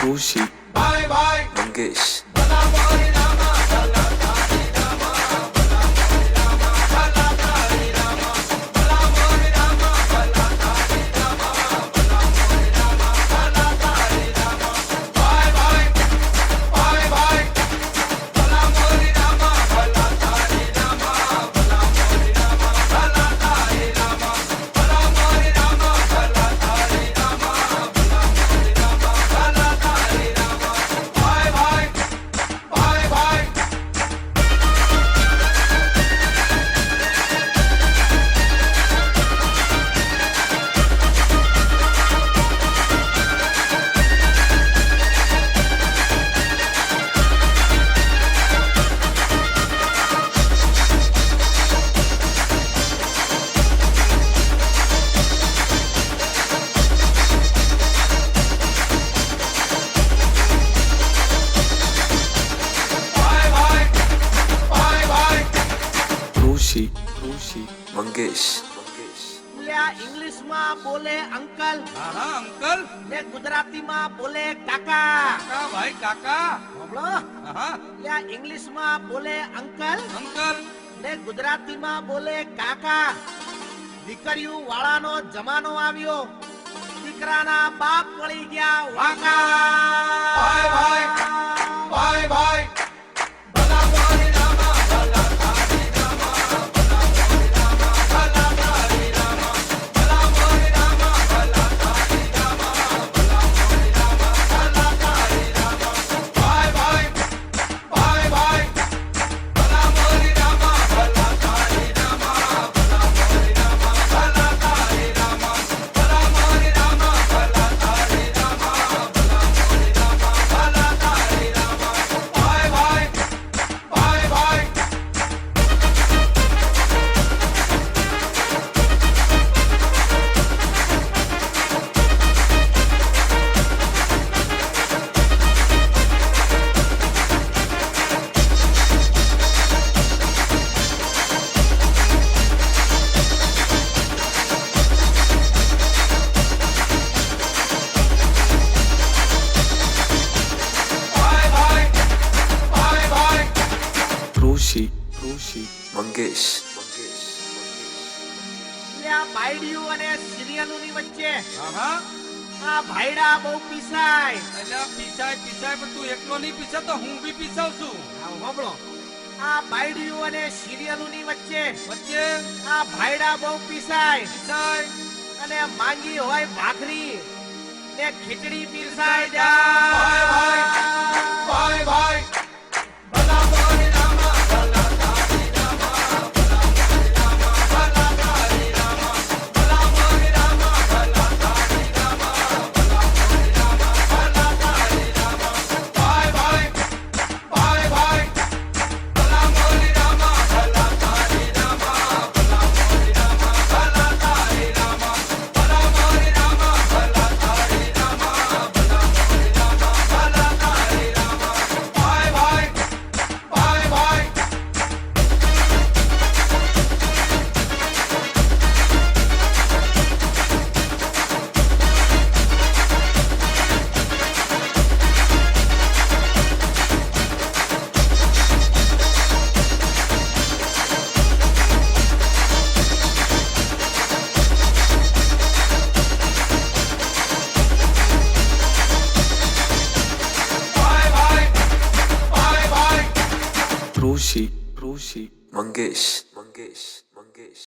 ऋषि भाई भाई मंगेश ऋषि मंगेश इंग्लिश में बोले अंकल हाँ अंकल ने गुजराती में बोले काका काका भाई काका बोलो हाँ या इंग्लिश में बोले अंकल अंकल ने गुजराती में बोले काका દીકરીઓ વાળાનો જમાનો આવ્યો દીકરાના બાપ વળી ગયા વાકા ભાઈ ભાઈ ભાઈ ભાઈ ऋषि मंगेश આ ભાઈડિયું અને સિરિયલોની વચ્ચે हाँ આ ભાઈડા બહુ પીસાય એટલે પીસાય પીસાય પણ તું એકલો નહીં પીસા તો હું બી પીસાવ છું આ હોબળો આ ભાઈડિયું અને સિરિયલોની વચ્ચે વચ્ચે આ ભાઈડા બહુ પીસાય પીસાય અને માંગી હોય ભાખરી ને ખીચડી પીરસાય ભાઈ જાય ભાઈ ભાઈ ऋषि मंगेश